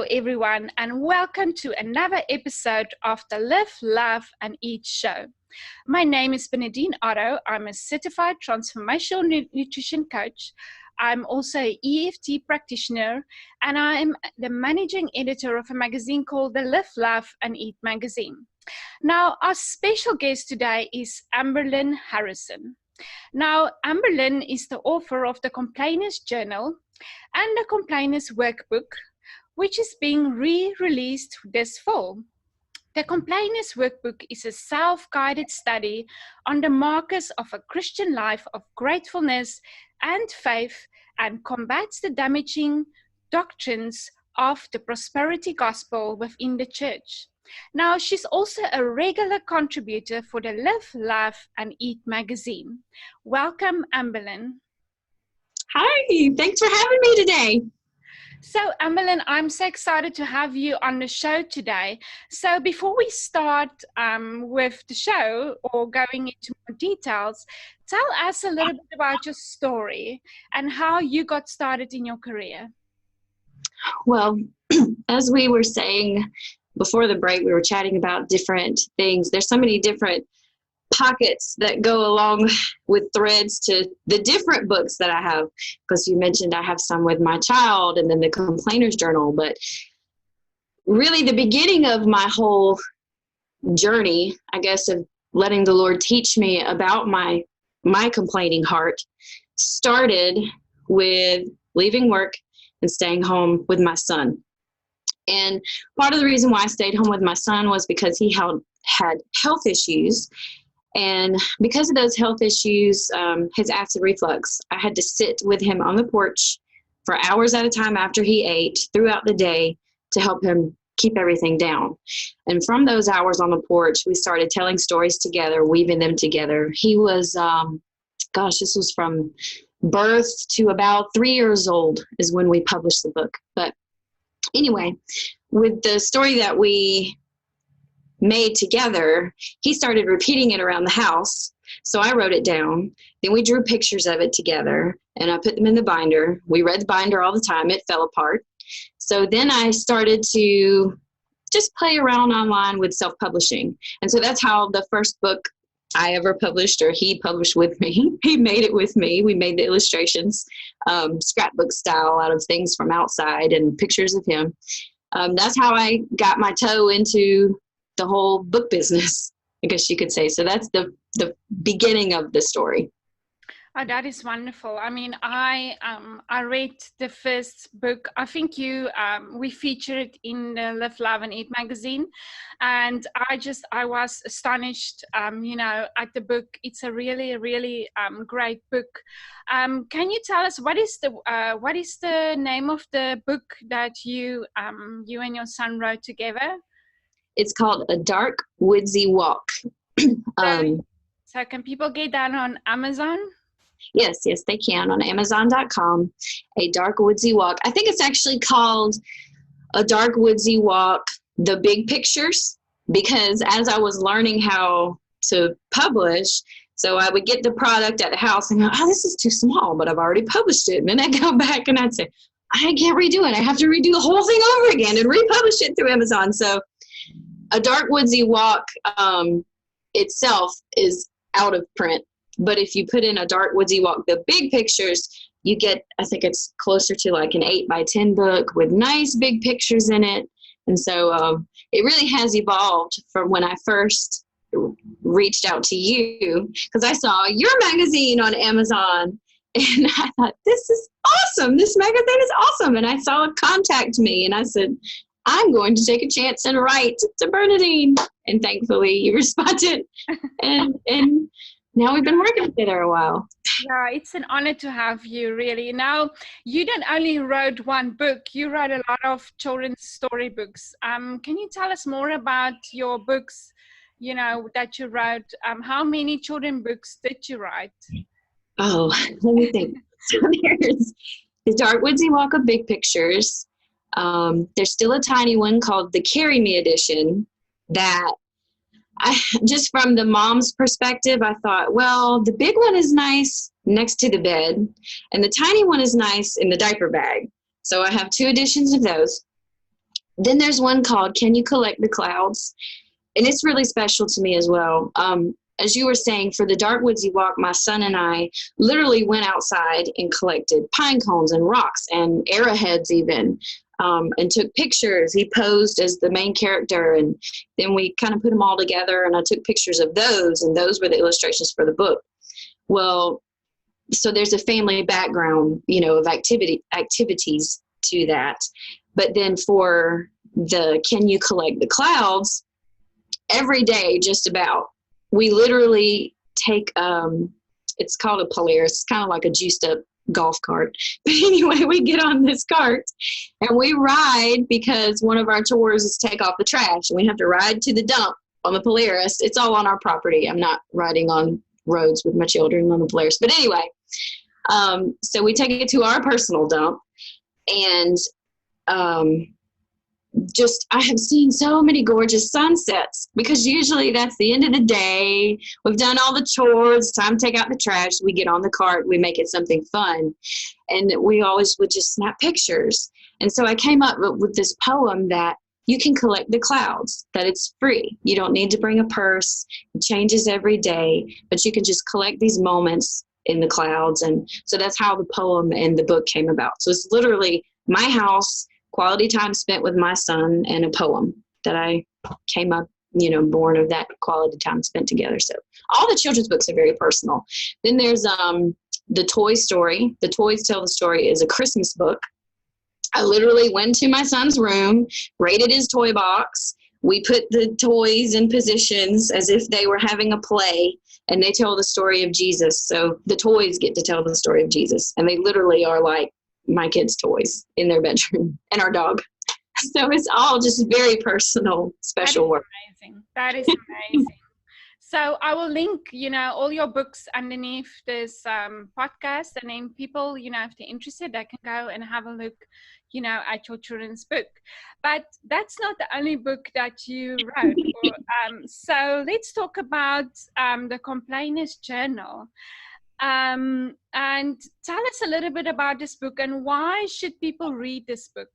everyone, and welcome to another episode of the Live, Love, and Eat show. My name is Benedine Otto. I'm a certified transformational nutrition coach. I'm also an EFT practitioner, and I'm the managing editor of a magazine called the Live, Love, and Eat magazine. Now, our special guest today is Amberlin Harrison. Now, Amberlin is the author of the Complainers Journal and the Complainers Workbook, which is being re-released this fall. The Complainers Workbook is a self-guided study on the markers of a Christian life of gratefulness and faith, and combats the damaging doctrines of the prosperity gospel within the church. Now, she's also a regular contributor for the Live, Love, and Eat magazine. Welcome, Amberlin. Hi, thanks for having me today. So, Amberlin, I'm so excited to have you on the show today. So before we start with the show or going into more details, tell us a little bit about your story and how you got started in your career. Well, as we were saying before the break, we were chatting about different things. There's so many different pockets that go along with threads to the different books that I have, because you mentioned I have some with my child and then the Complainers Journal. But really the beginning of my whole journey, I guess, of letting the Lord teach me about my complaining heart started with leaving work and staying home with my son. And part of the reason why I stayed home with my son was because he had health issues. And because of those health issues, his acid reflux, I had to sit with him on the porch for hours at a time after he ate throughout the day to help him keep everything down. And from those hours on the porch, we started telling stories together, weaving them together. He was, this was from birth to about 3 years old is when we published the book. But anyway, with the story that we made together, he started repeating it around the house. So I wrote it down. Then we drew pictures of it together and I put them in the binder. We read the binder all the time. It fell apart. So then I started to just play around online with self-publishing. And so that's how the first book I ever published, or he published with me. He made it with me. We made the illustrations, scrapbook style, out of things from outside and pictures of him. That's how I got my toe into the whole book business, I guess you could say. So that's the beginning of the story. Oh, that is wonderful. I mean, I read the first book. I think we featured it in the Live, Love, and Eat magazine, and I was astonished, at the book. It's a really, really great book. Can you tell us what is the name of the book that you and your son wrote together? It's called A Dark Woodsy Walk. So can people get that on Amazon? Yes, they can on Amazon.com. A Dark Woodsy Walk. I think it's actually called A Dark Woodsy Walk, The Big Pictures, because as I was learning how to publish, so I would get the product at the house and go, this is too small, but I've already published it. And then I'd go back and I'd say, I can't redo it. I have to redo the whole thing over again and republish it through Amazon. So A Dark Woodsy Walk itself is out of print. But if you put in A Dark Woodsy Walk, the big pictures, you get, I think it's closer to like an 8x10 book with nice big pictures in it. And so it really has evolved from when I first reached out to you, because I saw your magazine on Amazon and I thought, this is awesome. This magazine is awesome. And I saw it contact me and I said, I'm going to take a chance and write to Bernadine. And thankfully you responded. And now we've been working together a while. Yeah, it's an honor to have you, really. Now, you don't only wrote one book, you wrote a lot of children's storybooks. Can you tell us more about your books, that you wrote? How many children books did you write? Oh, let me think. So there's The Dark Woodsy Walk of Big Pictures. There's still a tiny one called the Carry Me Edition that just from the mom's perspective, I thought, well, the big one is nice next to the bed and the tiny one is nice in the diaper bag. So I have two editions of those. Then there's one called Can You Collect the Clouds? And it's really special to me as well. As you were saying, for the Dark Woodsy Walk, my son and I literally went outside and collected pine cones and rocks and arrowheads even, and took pictures. He posed as the main character, and then we kind of put them all together, and I took pictures of those, and those were the illustrations for the book. Well, so there's a family background, of activities to that. But then for the Can You Collect the Clouds, every day just about, we literally take, it's called a Polaris. It's kind of like a juiced up golf cart. But anyway, we get on this cart and we ride, because one of our chores is take off the trash, and we have to ride to the dump on the Polaris. It's all on our property. I'm not riding on roads with my children on the Polaris. But anyway, so we take it to our personal dump, and I have seen so many gorgeous sunsets, because usually that's the end of the day. We've done all the chores, time to take out the trash. We get on the cart, we make it something fun. And we always would just snap pictures. And so I came up with this poem that you can collect the clouds, that it's free. You don't need to bring a purse. It changes every day, but you can just collect these moments in the clouds. And so that's how the poem and the book came about. So it's literally my house, quality time spent with my son, and a poem that I came up, born of that quality time spent together. So all the children's books are very personal. Then there's the Toy Story. The Toys Tell the Story is a Christmas book. I literally went to my son's room, raided his toy box. We put the toys in positions as if they were having a play, and they tell the story of Jesus. So the toys get to tell the story of Jesus, and they literally are like my kids' toys in their bedroom, and our dog. So it's all just very personal, special work. Amazing. That is amazing. So I will link, all your books underneath this podcast, and then people, if they're interested, they can go and have a look, at your children's book. But that's not the only book that you wrote. So let's talk about the Complainers Journal. And tell us a little bit about this book, and why should people read this book?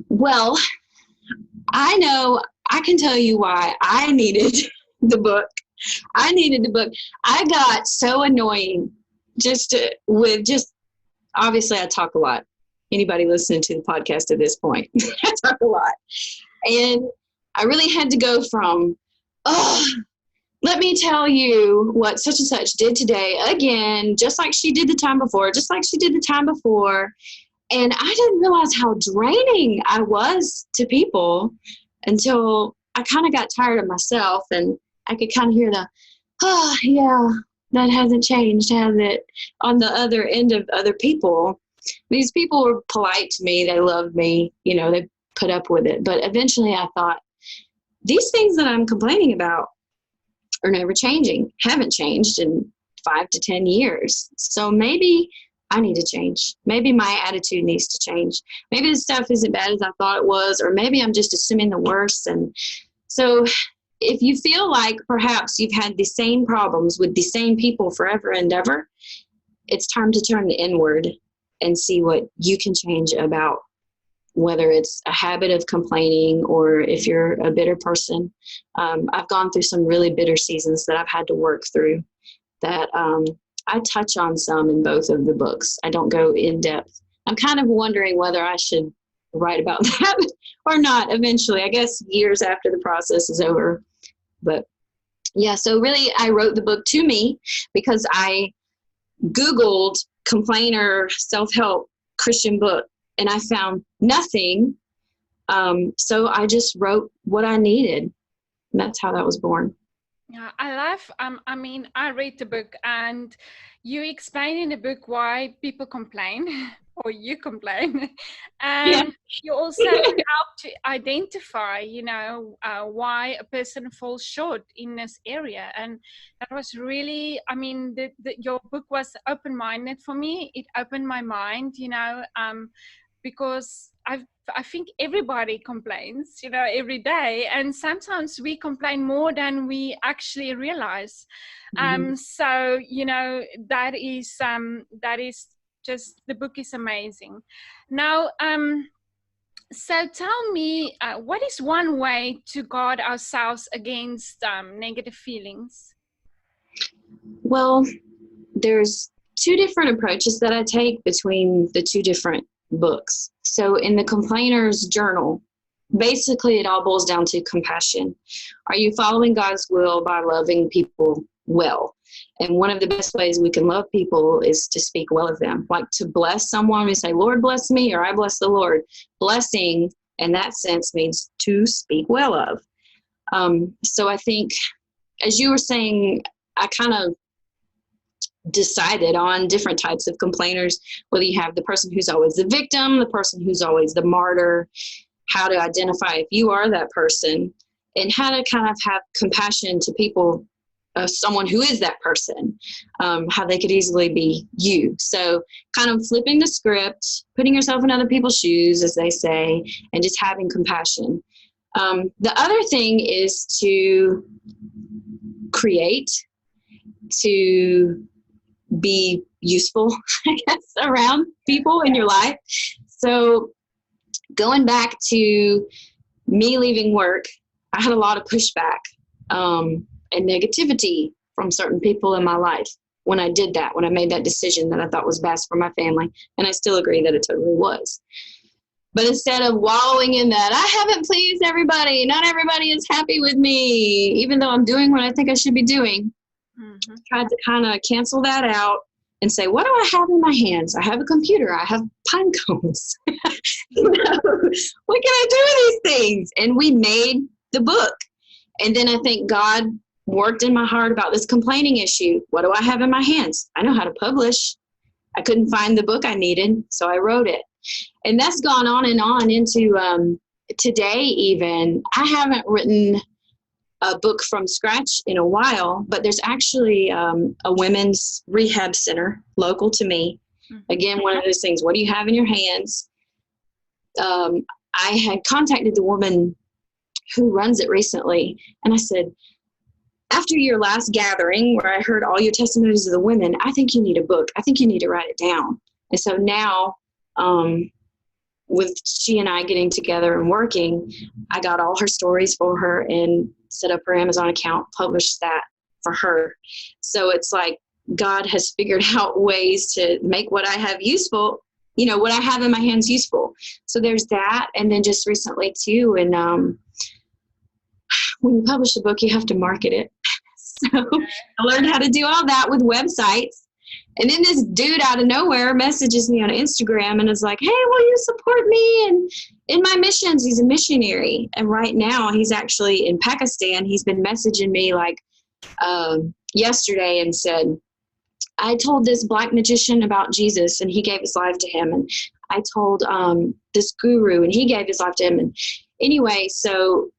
Well, I know I can tell you why I needed the book. I got so annoying obviously I talk a lot. Anybody listening to the podcast at this point, I talk a lot. And I really had to go from, let me tell you what such and such did today again, just like she did the time before. And I didn't realize how draining I was to people until I kind of got tired of myself, and I could kind of hear yeah, that hasn't changed, has it? On the other end of other people. These people were polite to me. They loved me. They put up with it. But eventually I thought, these things that I'm complaining about are never changing, haven't changed in 5 to 10 years. So maybe I need to change. Maybe my attitude needs to change. Maybe this stuff isn't bad as I thought it was, or maybe I'm just assuming the worst. And so if you feel like perhaps you've had the same problems with the same people forever and ever, it's time to turn inward and see what you can change about, whether it's a habit of complaining or if you're a bitter person. I've gone through some really bitter seasons that I've had to work through that I touch on some in both of the books. I don't go in depth. I'm kind of wondering whether I should write about that or not eventually, I guess years after the process is over. But yeah, so really I wrote the book to me because I Googled complainer self-help Christian book and I found nothing. So I just wrote what I needed. And that's how that was born. Yeah, I love, I read the book and you explain in the book why people complain or you complain. And you also help to identify, why a person falls short in this area. And that was really, your book was open-minded for me. It opened my mind, because I think everybody complains, every day. And sometimes we complain more than we actually realize. So, that is just, the book is amazing. Now, So tell me, what is one way to guard ourselves against negative feelings? Well, there's two different approaches that I take between the two different books. So in the Complainers Journal, basically it all boils down to compassion. Are you following God's will by loving people well? And one of the best ways we can love people is to speak well of them. Like to bless someone, we say, Lord bless me, or I bless the Lord. Blessing in that sense means to speak well of. So I think, as you were saying, I kind of decided on different types of complainers, whether you have the person who's always the victim, the person who's always the martyr, how to identify if you are that person, and how to kind of have compassion to people, someone who is that person, how they could easily be you. So kind of flipping the script, putting yourself in other people's shoes, as they say, and just having compassion. The other thing is to create, to be useful, I guess, around people in your life. So going back to me leaving work, I had a lot of pushback and negativity from certain people in my life when I did that, when I made that decision that I thought was best for my family. And I still agree that it totally was. But instead of wallowing in that, I haven't pleased everybody, not everybody is happy with me, even though I'm doing what I think I should be doing, tried to kind of cancel that out and say, what do I have in my hands? I have a computer. I have pine cones. What can I do with these things? And we made the book. And then I think God worked in my heart about this complaining issue. What do I have in my hands? I know how to publish. I couldn't find the book I needed, so I wrote it. And that's gone on and on into today even. I haven't written a book from scratch in a while, but there's actually a women's rehab center local to me. Again, one of those things, what do you have in your hands? I had contacted the woman who runs it recently, and I said, after your last gathering where I heard all your testimonies of the women, I think you need a book. I think you need to write it down. And so now, with she and I getting together and working, I got all her stories for her and set up her Amazon account, published that for her. So it's like God has figured out ways to make what I have useful, what I have in my hands useful. So there's that. And then just recently too, and when you publish a book, you have to market it. So I learned how to do all that with websites. And then this dude out of nowhere messages me on Instagram and is like, hey, will you support me and in my missions? He's a missionary. And right now he's actually in Pakistan. He's been messaging me like yesterday and said, I told this black magician about Jesus and he gave his life to him. And I told this guru and he gave his life to him. And anyway, so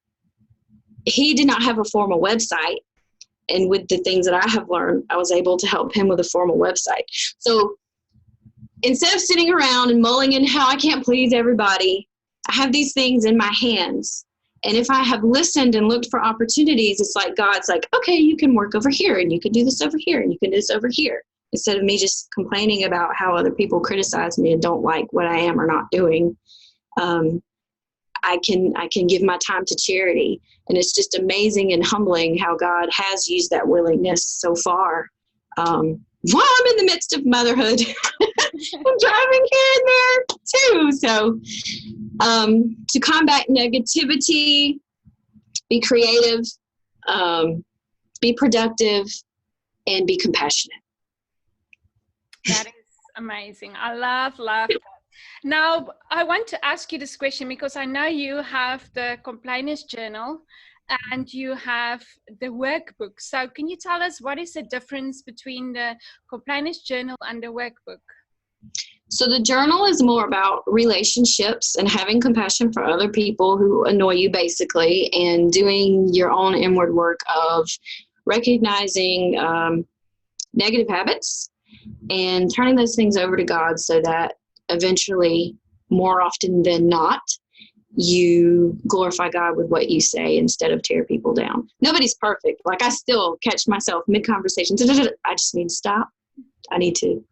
he did not have a formal website. And with the things that I have learned, I was able to help him with a formal website. So instead of sitting around and mulling in how I can't please everybody, I have these things in my hands. And if I have listened and looked for opportunities, it's like God's like, okay, you can work over here and you can do this over here and you can do this over here. Instead of me just complaining about how other people criticize me and don't like what I am or not doing, I can give my time to charity. And it's just amazing and humbling how God has used that willingness so far. While I'm in the midst of motherhood, I'm driving here and there too. So to combat negativity, be creative, be productive, and be compassionate. That is amazing. I love that. Now, I want to ask you this question because I know you have the Complainers Journal and you have the workbook. So can you tell us what is the difference between the Complainers Journal and the workbook? So the journal is more about relationships and having compassion for other people who annoy you, basically, and doing your own inward work of recognizing negative habits and turning those things over to God so that eventually, more often than not, you glorify God with what you say instead of tear people down. Nobody's perfect. Like, I still catch myself mid-conversation. I just need to stop. I need to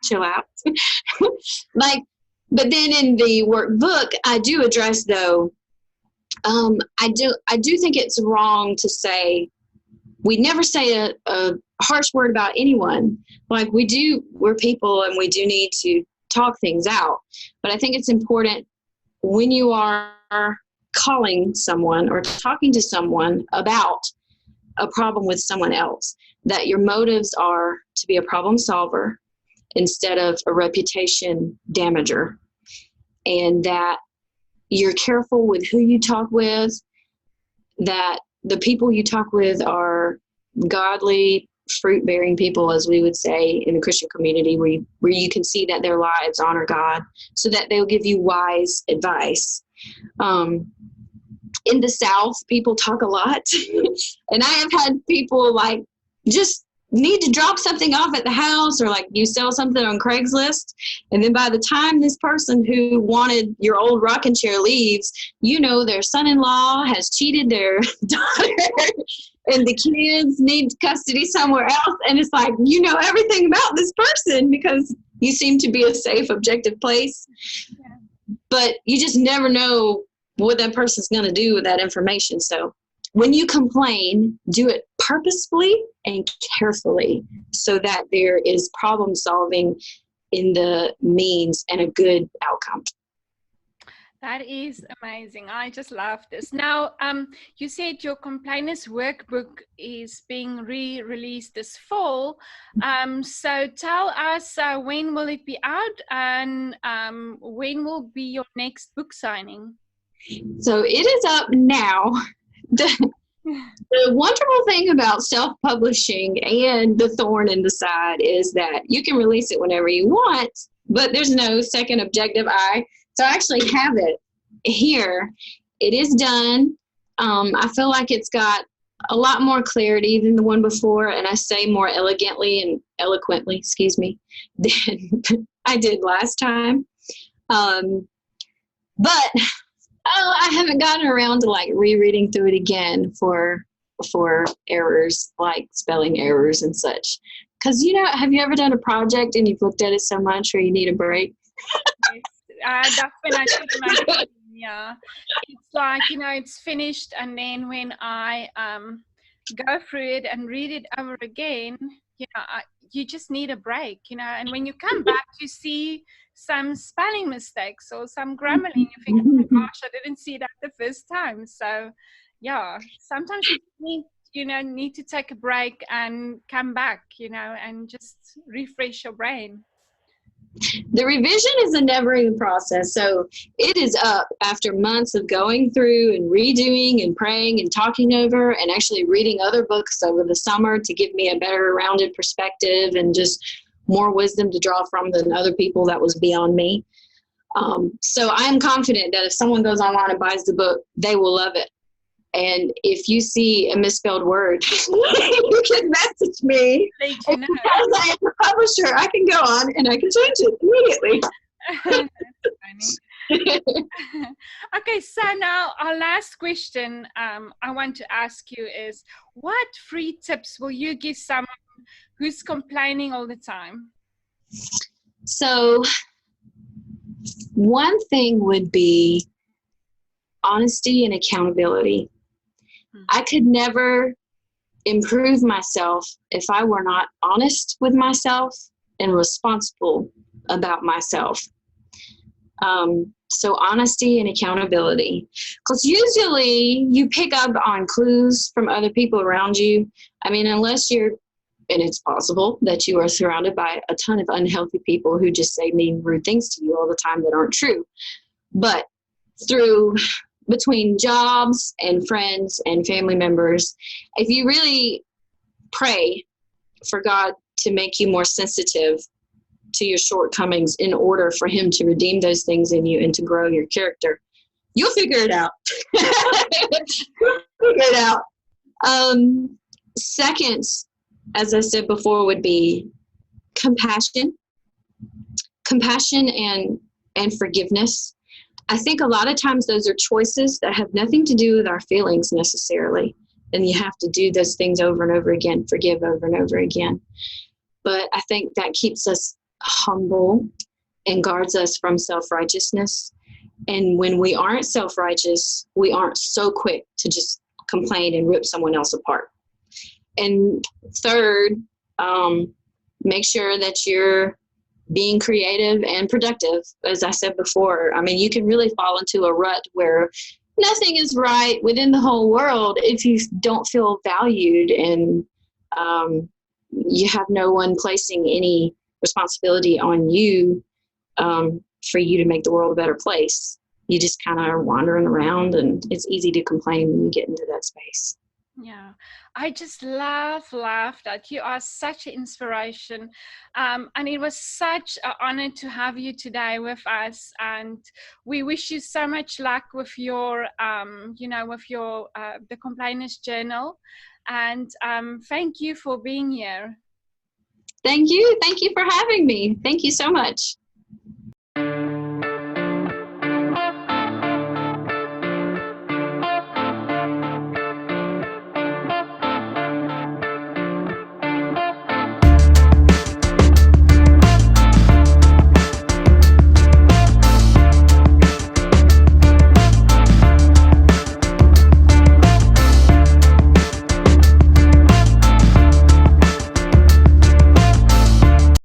chill out. Like, But then in the workbook, I do address, though, I do think it's wrong to say, we never say a harsh word about anyone. Like we're people and we do need to talk things out. But I think it's important when you are calling someone or talking to someone about a problem with someone else, that your motives are to be a problem solver instead of a reputation damager, and that you're careful with who you talk with, that the people you talk with are godly, fruit-bearing people, as we would say in the Christian community, where you can see that their lives honor God, so that they'll give you wise advice. In the South, people talk a lot. And I have had people like just need to drop something off at the house, or like you sell something on Craigslist. And then by the time this person who wanted your old rocking chair leaves, their son-in-law has cheated their daughter and the kids need custody somewhere else. And it's like, everything about this person because you seem to be a safe, objective place. Yeah. But you just never know what that person's going to do with that information. So when you complain, do it purposefully and carefully so that there is problem solving in the means and a good outcome. That is amazing. I just love this. Now, you said your Complainers Workbook is being re-released this fall. So tell us, when will it be out, and when will be your next book signing? So it is up now. The wonderful thing about self-publishing and the thorn in the side is that you can release it whenever you want, but there's no second objective eye. So I actually have it here. It is done. I feel like it's got a lot more clarity than the one before, and I say more elegantly and eloquently, than I did last time. But I haven't gotten around to like rereading through it again for errors, like spelling errors and such. Because, have you ever done a project and you've looked at it so much where you need a break? Yes, that's when I should imagine. Yeah, it's like, it's finished, and then when I go through it and read it over again, you just need a break, and when you come back, you see some spelling mistakes or some grammar, and you think, oh my gosh, I didn't see that the first time. So yeah, sometimes you need to take a break and come back, and just refresh your brain. The revision is a never-ending process. So it is up after months of going through and redoing and praying and talking over and actually reading other books over the summer to give me a better rounded perspective and just more wisdom to draw from than other people that was beyond me. So I am confident that if someone goes online and buys the book, they will love it. And if you see a misspelled word, you can message me. Because I am a publisher, I can go on and I can change it immediately. Okay, so now our last question I want to ask you is, what free tips will you give someone who's complaining all the time? So one thing would be honesty and accountability. I could never improve myself if I were not honest with myself and responsible about myself. So honesty and accountability, because usually you pick up on clues from other people around you. I mean, unless you're, and it's possible that you are surrounded by a ton of unhealthy people who just say mean, rude things to you all the time that aren't true. But between jobs and friends and family members, if you really pray for God to make you more sensitive to your shortcomings in order for him to redeem those things in you and to grow your character, you'll figure it out. Second, as I said before, would be compassion and forgiveness. I think a lot of times those are choices that have nothing to do with our feelings necessarily. And you have to do those things over and over again, forgive over and over again. But I think that keeps us humble and guards us from self-righteousness. And when we aren't self-righteous, we aren't so quick to just complain and rip someone else apart. And third, make sure that you're being creative and productive. As I said before, I mean, you can really fall into a rut where nothing is right within the whole world if you don't feel valued, and you have no one placing any responsibility on you for you to make the world a better place. You just kind of are wandering around, and it's easy to complain when you get into that space. Yeah, I just love that you are such an inspiration, and it was such an honor to have you today with us. And we wish you so much luck with your, with your the Complainers Journal. And thank you for being here. Thank you for having me. Thank you so much.